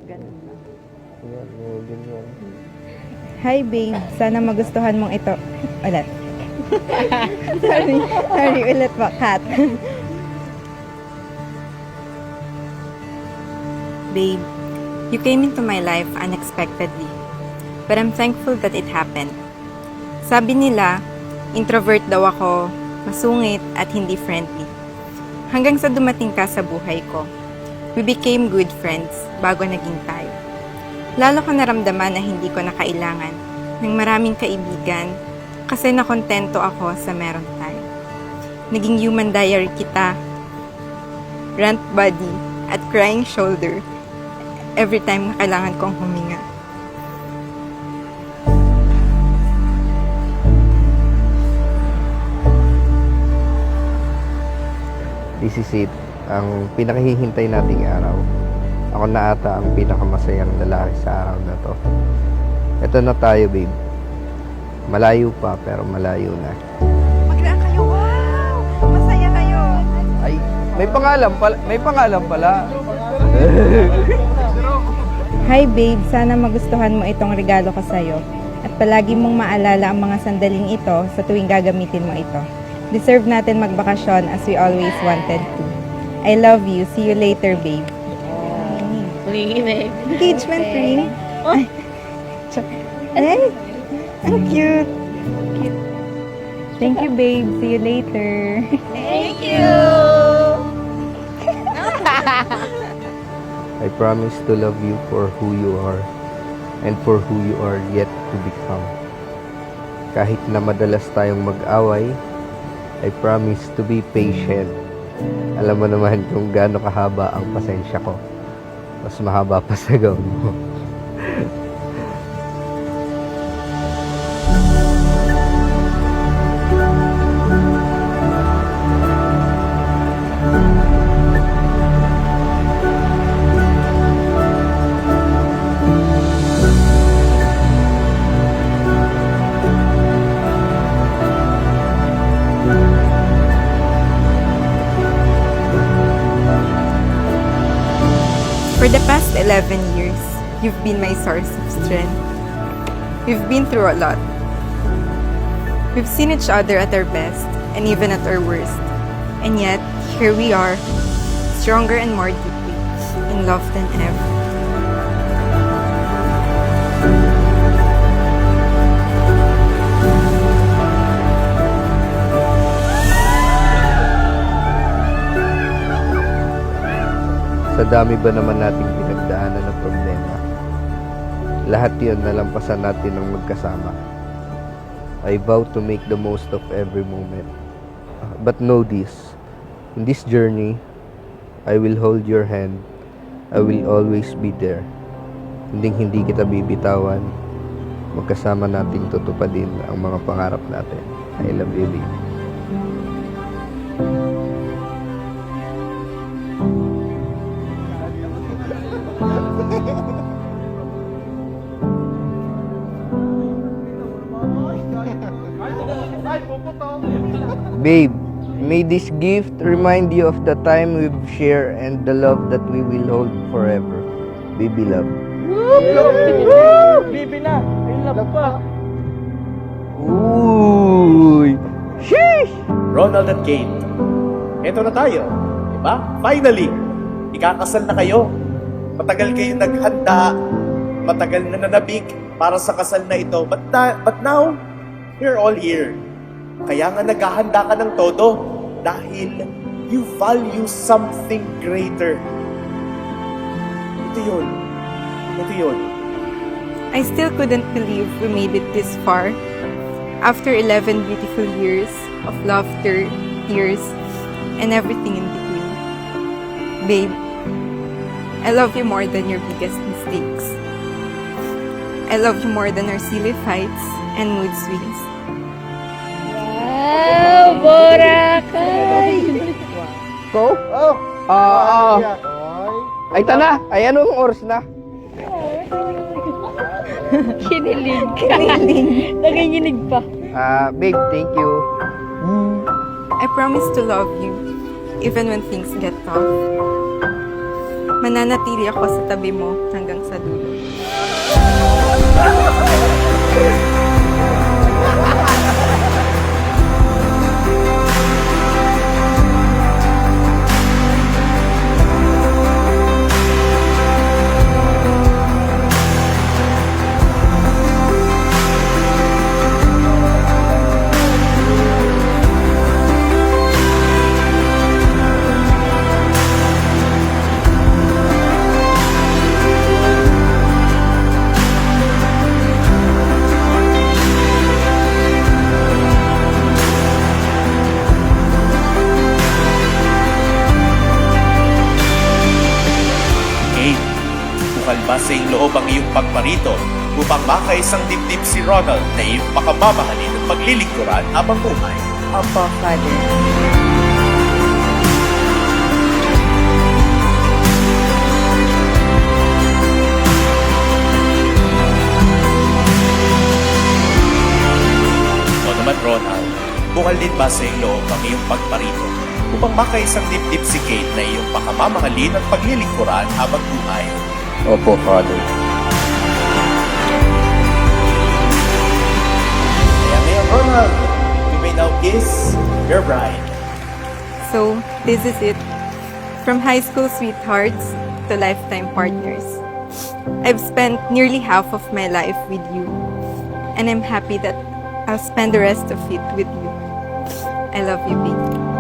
Ganun lang. Yan, ganyan. Hi babe, sana magustuhan mong ito. Ulit. sorry ulit po, cat. Babe, you came into my life unexpectedly. But I'm thankful that it happened. Sabi nila, introvert daw ako, masungit at hindi friendly. Hanggang sa dumating ka sa buhay ko. We became good friends bago naging tayo. Lalo ko naramdaman na hindi ko na kailangan ng maraming kaibigan kasi nakontento ako sa meron tayo. Naging human diary kita, rant buddy, at crying shoulder every time na kailangan kong huminga. This is it. Ang pinakahihintay nating araw. Ako na ata ang pinakamasayang lalaki sa araw na to. Ito na tayo, babe. Malayo pa, pero malayo na. Magdaan kayo, wow! Masaya kayo! Ay, may pangalan pala. Hi babe, sana magustuhan mo itong regalo ko sa'yo. At palagi mong maalala ang mga sandaling ito sa tuwing gagamitin mo ito. Deserve natin magbakasyon as we always wanted to. I love you. See you later, babe. Ringin eh. Engagement ring. Ay. Ay, ang cute. Thank you, babe. See you later. Thank you! I promise to love you for who you are and for who you are yet to become. Kahit na madalas tayong mag-away, I promise to be patient. Alam mo naman kung gaano kahaba ang pasensya ko. Mas mahaba pa sa gown mo. For the past 11 years, you've been my source of strength. We've been through a lot. We've seen each other at our best and even at our worst. And yet, here we are, stronger and more deeply in love than ever. Sa dami ba naman nating pinagdaanan ng problema, lahat yun nalampasan natin ng magkasama. I vow to make the most of every moment. But know this, in this journey, I will hold your hand. I will always be there. Hindi kita bibitawan. Magkasama nating tutupadin ang mga pangarap natin. I love you, babe. Babe, may this gift remind you of the time we've shared and the love that we will hold forever. Baby love. Bibi na! Ay, love pa! Uy! Sheesh! Ronald at Kate, eto na tayo. Diba? Finally, ikakasal na kayo. Matagal kayo naghanda, matagal na nanabik para sa kasal na ito. But now, we're all here. Kaya nga naghahanda ka ng todo dahil you value something greater. Ito yun. Ito yun. I still couldn't believe we made it this far. After 11 beautiful years of laughter, tears, and everything in between. Babe, I love you more than your biggest mistakes. I love you more than our silly fights and mood swings. Wow! Boracay! Go? Oh! Ay, tana! Ay, anong oras na? Kinilig. Kinilig. Nanginginig pa. Babe, thank you. I promise to love you, even when things get tough. mananatili ako sa tabi mo hanggang sa dulo. Kate, bukal ba sa iyong loob ang iyong pagparito upang makaisang dibdib si Ronald na iyong makamamahalin at paglilingkuran habang buhay? Opo, Father. O naman, Ronald, bukal din ba sa iyong loob ang iyong pagparito upang makaisang dibdib si Kate na iyong makamamahalin at paglilingkuran habang buhay? Opo, Father. Kaya ngayon, Ronald, you may now kiss your bride. So, this is it. From high school sweethearts to lifetime partners. I've spent nearly half of my life with you. And I'm happy that I'll spend the rest of it with you. I love you, babe.